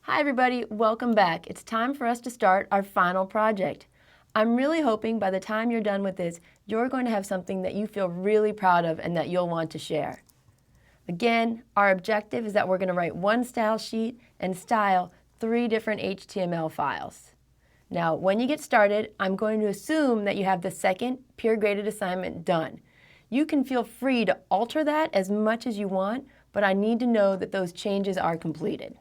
Hi everybody, welcome back. It's time for us to start our final project. I'm really hoping by the time you're done with this, you're going to have something that you feel really proud of and that you'll want to share. Again, our objective is that we're going to write one style sheet and style 3 different HTML files. Now, when you get started, I'm going to assume that you have the second peer-graded assignment done. You can feel free to alter that as much as you want, but I need to know that those changes are completed.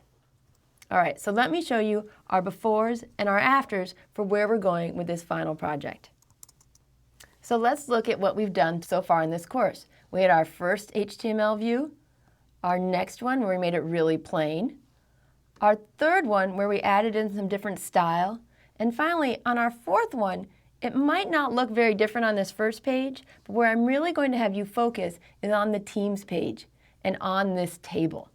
All right, so let me show you our befores and our afters for where we're going with this final project. So let's look at what we've done so far in this course. We had our first HTML view, our next one where we made it really plain, our third one where we added in some different style, and finally on our fourth one, it might not look very different on this first page, but where I'm really going to have you focus is on the Teams page and on this table.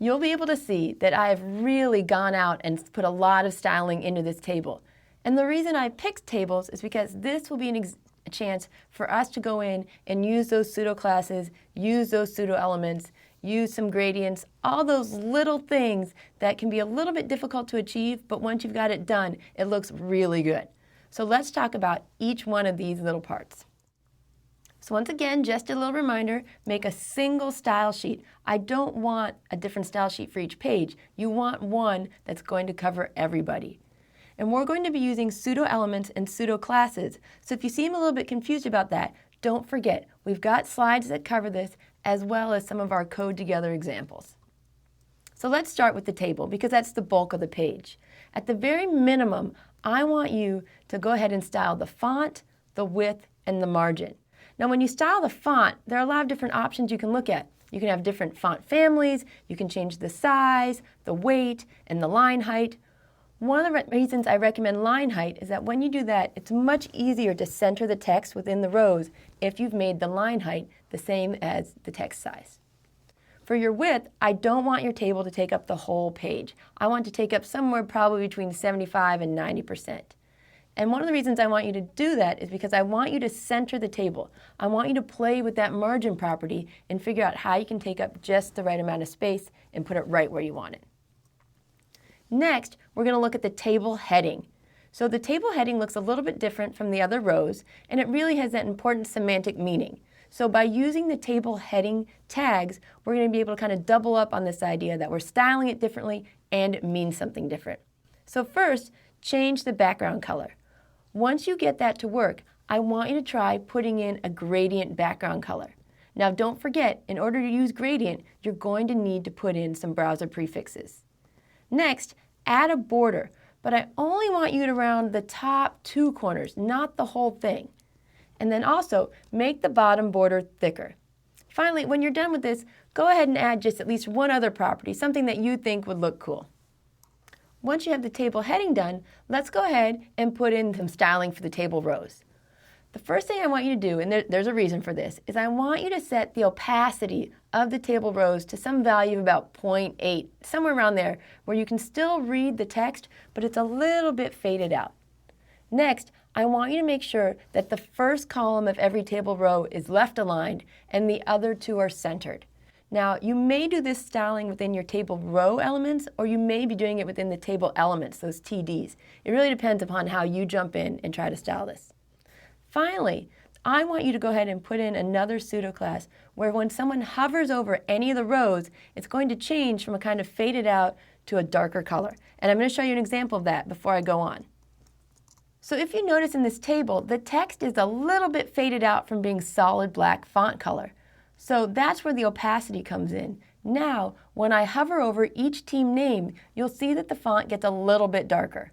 You'll be able to see that I have really gone out and put a lot of styling into this table. And the reason I picked tables is because this will be a chance for us to go in and use those pseudo classes, use those pseudo elements, use some gradients, all those little things that can be a little bit difficult to achieve, but once you've got it done, it looks really good. So let's talk about each one of these little parts. So once again, just a little reminder, make a single style sheet. I don't want a different style sheet for each page. You want one that's going to cover everybody. And we're going to be using pseudo elements and pseudo classes. So if you seem a little bit confused about that, don't forget, we've got slides that cover this as well as some of our code together examples. So let's start with the table because that's the bulk of the page. At the very minimum, I want you to go ahead and style the font, the width, and the margin. Now when you style the font, there are a lot of different options you can look at. You can have different font families, you can change the size, the weight, and the line height. One of the reasons I recommend line height is that when you do that, it's much easier to center the text within the rows if you've made the line height the same as the text size. For your width, I don't want your table to take up the whole page. I want to take up somewhere probably between 75 and 90%. And one of the reasons I want you to do that is because I want you to center the table. I want you to play with that margin property and figure out how you can take up just the right amount of space and put it right where you want it. Next, we're going to look at the table heading. So the table heading looks a little bit different from the other rows, and it really has that important semantic meaning. So by using the table heading tags, we're going to be able to kind of double up on this idea that we're styling it differently and it means something different. So first, change the background color. Once you get that to work, I want you to try putting in a gradient background color. Now don't forget, in order to use gradient, you're going to need to put in some browser prefixes. Next, add a border, but I only want you to round the top 2 corners, not the whole thing. And then also, make the bottom border thicker. Finally, when you're done with this, go ahead and add just at least one other property, something that you think would look cool. Once you have the table heading done, let's go ahead and put in some styling for the table rows. The first thing I want you to do, and there's a reason for this, is I want you to set the opacity of the table rows to some value of about 0.8, somewhere around there, where you can still read the text, but it's a little bit faded out. Next, I want you to make sure that the first column of every table row is left aligned and the other 2 are centered. Now, you may do this styling within your table row elements, or you may be doing it within the table elements, those TDs. It really depends upon how you jump in and try to style this. Finally, I want you to go ahead and put in another pseudo class where when someone hovers over any of the rows, it's going to change from a kind of faded out to a darker color. And I'm going to show you an example of that before I go on. So if you notice in this table, the text is a little bit faded out from being solid black font color. So that's where the opacity comes in. Now, when I hover over each team name, you'll see that the font gets a little bit darker.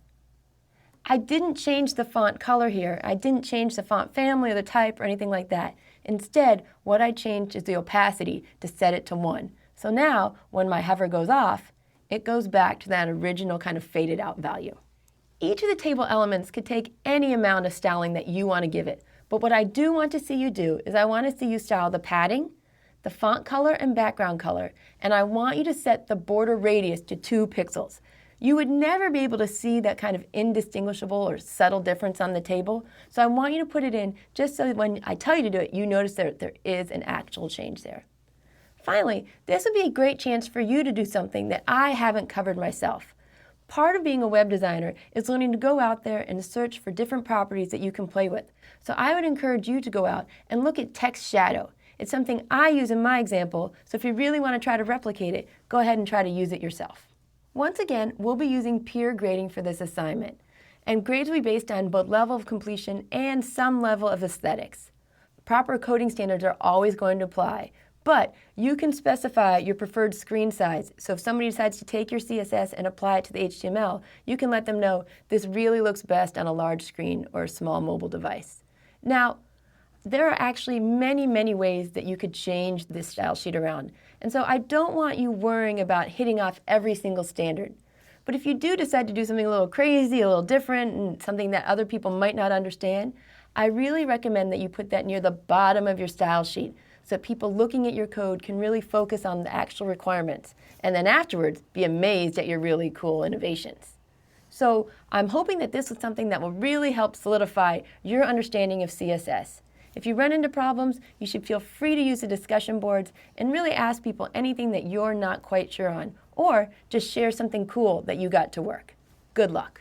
I didn't change the font color here. I didn't change the font family or the type or anything like that. Instead, what I changed is the opacity to set it to 1. So now, when my hover goes off, it goes back to that original kind of faded out value. Each of the table elements could take any amount of styling that you want to give it. But what I do want to see you do is I want to see you style the padding, the font color and background color, and I want you to set the border radius to 2 pixels. You would never be able to see that kind of indistinguishable or subtle difference on the table, so I want you to put it in just so when I tell you to do it, you notice that there is an actual change there. Finally, this would be a great chance for you to do something that I haven't covered myself. Part of being a web designer is learning to go out there and search for different properties that you can play with. So I would encourage you to go out and look at text shadow. It's something I use in my example, so if you really want to try to replicate it, go ahead and try to use it yourself. Once again, we'll be using peer grading for this assignment, and grades will be based on both level of completion and some level of aesthetics. Proper coding standards are always going to apply, but you can specify your preferred screen size. So if somebody decides to take your CSS and apply it to the HTML, you can let them know this really looks best on a large screen or a small mobile device. Now, there are actually many ways that you could change this style sheet around. And so I don't want you worrying about hitting off every single standard. But if you do decide to do something a little crazy, a little different, and something that other people might not understand, I really recommend that you put that near the bottom of your style sheet so that people looking at your code can really focus on the actual requirements and then afterwards be amazed at your really cool innovations. So I'm hoping that this was something that will really help solidify your understanding of CSS. If you run into problems, you should feel free to use the discussion boards and really ask people anything that you're not quite sure on, or just share something cool that you got to work. Good luck.